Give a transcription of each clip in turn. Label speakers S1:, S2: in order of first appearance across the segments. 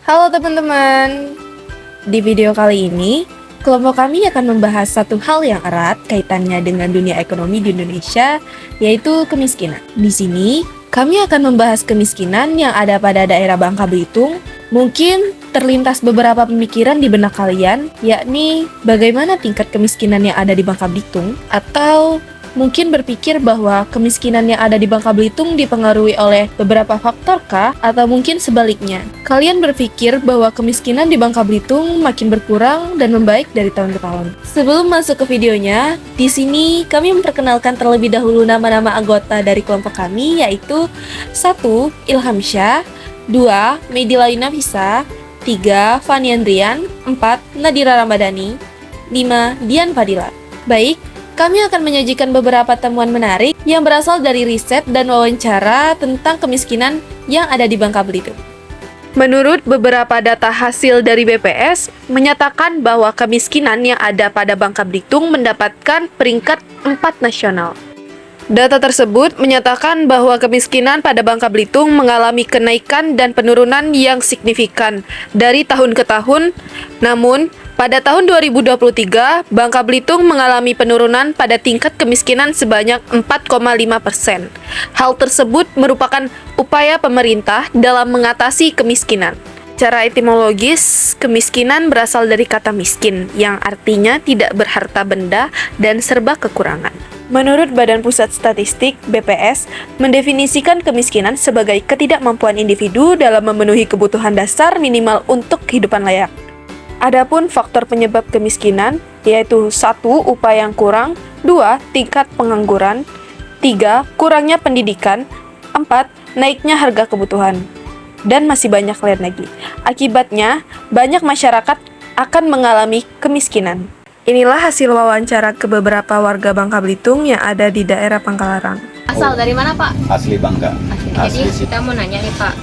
S1: Halo teman-teman, di video kali ini kelompok kami akan membahas satu hal yang erat kaitannya dengan dunia ekonomi di Indonesia, yaitu kemiskinan. Di sini kami akan membahas kemiskinan yang ada pada daerah Bangka Belitung. Mungkin terlintas beberapa pemikiran di benak kalian, yakni bagaimana tingkat kemiskinan yang ada di Bangka Belitung, atau mungkin berpikir bahwa kemiskinan yang ada di Bangka Belitung dipengaruhi oleh beberapa faktor kah? Atau mungkin sebaliknya, kalian berpikir bahwa kemiskinan di Bangka Belitung makin berkurang dan membaik dari tahun ke tahun. Sebelum masuk ke videonya, di sini kami memperkenalkan terlebih dahulu nama-nama anggota dari kelompok kami, yaitu 1. Ilham Syah, 2. Medila Yunafisa, 3. Fani Andrian, 4. Nadira Ramadhani, 5. Dian Fadila. Baik, kami akan menyajikan beberapa temuan menarik yang berasal dari riset dan wawancara tentang kemiskinan yang ada di Bangka Belitung. Menurut beberapa data hasil dari BPS, menyatakan bahwa kemiskinan yang ada pada Bangka Belitung mendapatkan peringkat 4 nasional. Data tersebut menyatakan bahwa kemiskinan pada Bangka Belitung mengalami kenaikan dan penurunan yang signifikan dari tahun ke tahun. Namun, pada tahun 2023, Bangka Belitung mengalami penurunan pada tingkat kemiskinan sebanyak 4,5%. Hal tersebut merupakan upaya pemerintah dalam mengatasi kemiskinan. Secara etimologis, kemiskinan berasal dari kata miskin, yang artinya tidak berharta benda dan serba kekurangan. Menurut Badan Pusat Statistik (BPS), mendefinisikan kemiskinan sebagai ketidakmampuan individu dalam memenuhi kebutuhan dasar minimal untuk kehidupan layak. Adapun faktor penyebab kemiskinan yaitu 1. Upah yang kurang, 2. Tingkat pengangguran, 3. Kurangnya pendidikan, 4. Naiknya harga kebutuhan, dan masih banyak lain lagi. Akibatnya, banyak masyarakat akan mengalami kemiskinan. Inilah hasil wawancara ke beberapa warga Bangka Belitung yang ada di daerah Pangkalarang.
S2: Asal dari mana, Pak?
S3: Asli Bangka.
S2: Jadi kita mau nanya nih, Pak,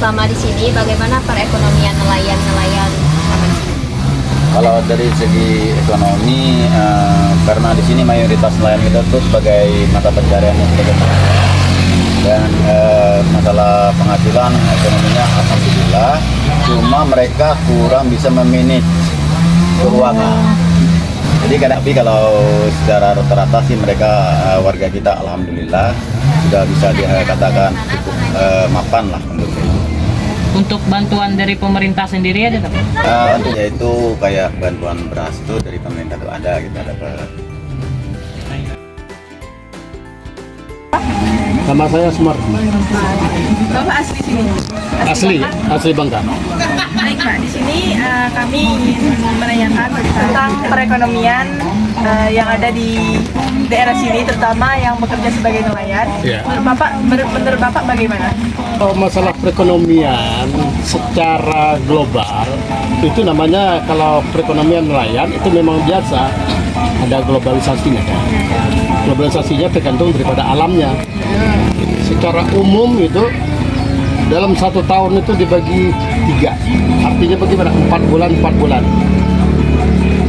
S2: selama di sini bagaimana perekonomian nelayan-nelayan sama di sini?
S3: Kalau dari segi ekonomi, karena di sini mayoritas nelayan kita tuh sebagai mata pencariannya sebagai nelayan. Dan masalah penghasilan ekonominya alhamdulillah, cuma mereka kurang bisa memanage keuangan. Jadi kalau secara rata-rata sih mereka warga kita alhamdulillah sudah bisa dikatakan cukup mapan lah untuk itu.
S4: Untuk bantuan dari pemerintah sendiri ada nggak?
S3: Yaitu kayak bantuan beras itu dari pemerintah tuh ada, kita dapat.
S5: Nama saya Smart.
S6: Bapak asli sini?
S5: Asli Bangka.
S6: Baik Pak, di sini kami ingin menanyakan tentang perekonomian yang ada di daerah sini, terutama yang bekerja sebagai nelayan.
S5: Ya.
S6: Menurut Bapak bagaimana?
S5: Masalah perekonomian secara global itu namanya, kalau perekonomian nelayan itu memang biasa ada globalisasinya kan. Globalisasinya tergantung daripada alamnya. Secara umum itu dalam 1 tahun itu dibagi 3. Artinya bagaimana? 4 bulan.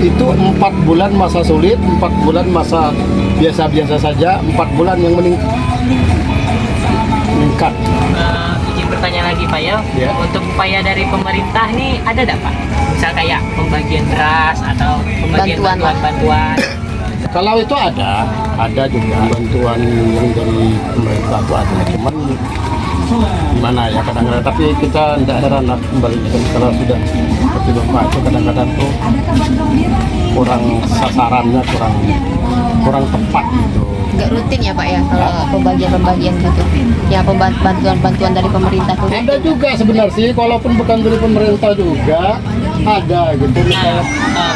S5: Itu 4 bulan masa sulit, 4 bulan masa biasa-biasa saja, 4 bulan yang meningkat.
S4: Izin bertanya lagi, Pak ya. Untuk upaya dari pemerintah nih ada nggak, Pak? Misal kayak pembagian beras atau pembagian bantuan.
S5: Kalau itu ada juga bantuan yang dari pemerintah itu ada, cuman gimana ya kadang-kadang, tapi kita tidak heran lah kembali kalau sudah seperti Bapak itu kadang-kadang tuh kurang sasarannya, kurang tepat gitu.
S2: Nggak rutin ya, Pak ya, kalau pembagian gitu? Ya, bantuan dari pemerintah tuh.
S5: Ada juga sebenarnya sih, walaupun bukan dari pemerintah juga ada gitu.
S4: Nah,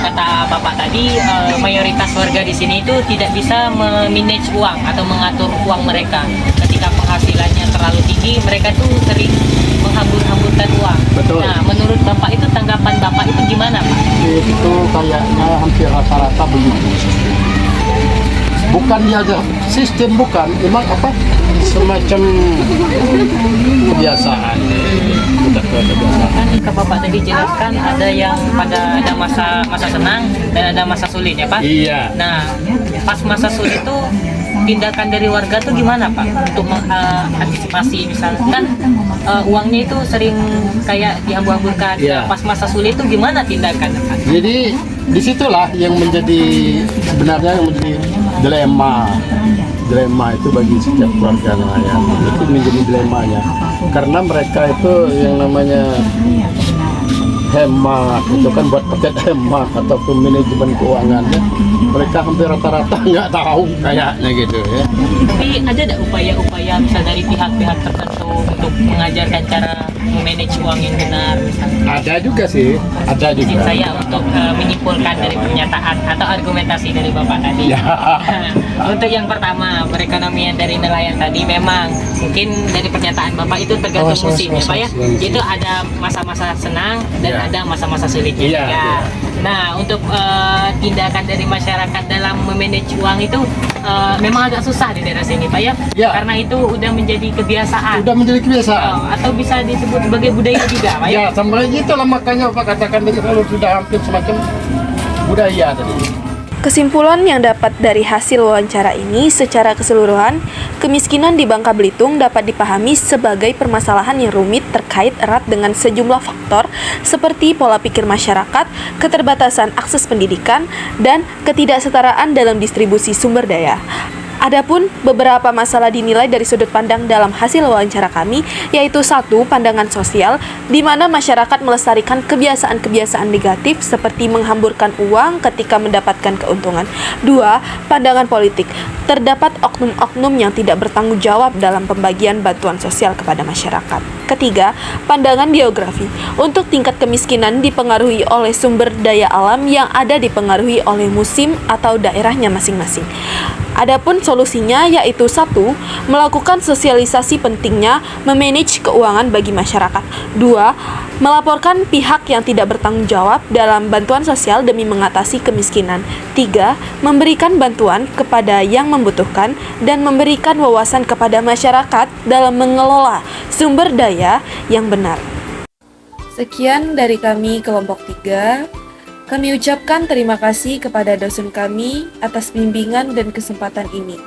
S4: kata Bapak tadi, mayoritas warga di sini itu tidak bisa memanage uang atau mengatur uang mereka. Ketika penghasilannya terlalu tinggi, mereka tuh sering menghambur-hamburkan uang.
S5: Betul.
S4: Nah, menurut Bapak itu, tanggapan Bapak itu gimana, Pak?
S5: Itu kayaknya hampir rata-rata begitu. Bukan dia ada sistem, bukan, memang semacam kebiasaan. Udah kebiasaan.
S4: Kan ke Bapak tadi jelaskan ada yang ada masa senang dan ada masa sulit ya, Pak?
S5: Iya.
S4: Nah, pas masa sulit itu tindakan dari warga tuh gimana Pak untuk mengantisipasi misalkan uangnya itu sering kayak dihambur-hamburkan.
S5: Iya.
S4: Pas masa sulit itu gimana tindakan Pak?
S5: Jadi disitulah yang menjadi sebenarnya yang menjadi dilema itu bagi setiap keluarga nelayan. Itu menjadi dilemanya karena mereka itu yang namanya hemat itu kan buat paket hemat ataupun manajemen keuangannya mereka hampir rata-rata nggak tahu kayaknya gitu ya.
S4: Tapi ada nggak upaya-upaya misal dari pihak-pihak tertentu untuk mengajarkan cara memanage uang yang benar misalnya?
S5: Ada juga sih, ada
S4: Izin
S5: juga.
S4: saya untuk menyimpulkan dari pernyataan atau argumentasi dari Bapak tadi.
S5: Ya.
S4: Untuk yang pertama, perekonomian dari nelayan tadi memang mungkin dari pernyataan Bapak itu tergantung musim ya Pak ya. Itu ada masa-masa senang dan
S5: Ya.
S4: ada masa-masa sulitnya
S5: Iya,
S4: juga.
S5: iya.
S4: Nah, untuk tindakan dari masyarakat dalam memanage uang itu memang agak susah di daerah sini Pak ya.
S5: Ya.
S4: Karena itu udah menjadi kebiasaan.
S5: Udah menjadi kebiasaan.
S4: Atau bisa disebut sebagai budaya juga Pak ya.
S5: Ya, sampai itulah makanya Pak katakan tadi kalau sudah hampir semacam budaya tadi.
S1: Kesimpulan yang dapat dari hasil wawancara ini secara keseluruhan, kemiskinan di Bangka Belitung dapat dipahami sebagai permasalahan yang rumit terkait erat dengan sejumlah faktor seperti pola pikir masyarakat, keterbatasan akses pendidikan, dan ketidaksetaraan dalam distribusi sumber daya. Adapun beberapa masalah dinilai dari sudut pandang dalam hasil wawancara kami, yaitu 1. Pandangan sosial, di mana masyarakat melestarikan kebiasaan-kebiasaan negatif seperti menghamburkan uang ketika mendapatkan keuntungan. 2. Pandangan politik, terdapat oknum-oknum yang tidak bertanggung jawab dalam pembagian bantuan sosial kepada masyarakat. Ketiga, pandangan geografi, untuk tingkat kemiskinan dipengaruhi oleh sumber daya alam yang ada dipengaruhi oleh musim atau daerahnya masing-masing. Adapun solusinya yaitu 1. Melakukan sosialisasi pentingnya memanage keuangan bagi masyarakat. 2. Melaporkan pihak yang tidak bertanggung jawab dalam bantuan sosial demi mengatasi kemiskinan. 3. Memberikan bantuan kepada yang membutuhkan dan memberikan wawasan kepada masyarakat dalam mengelola sumber daya yang benar. Sekian dari kami kelompok 3. Kami ucapkan terima kasih kepada dosen kami atas bimbingan dan kesempatan ini.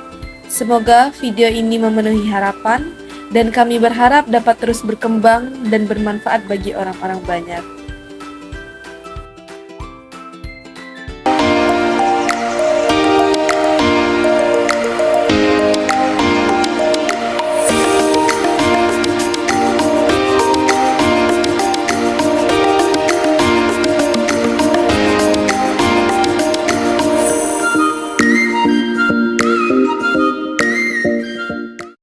S1: Semoga video ini memenuhi harapan dan kami berharap dapat terus berkembang dan bermanfaat bagi orang-orang banyak.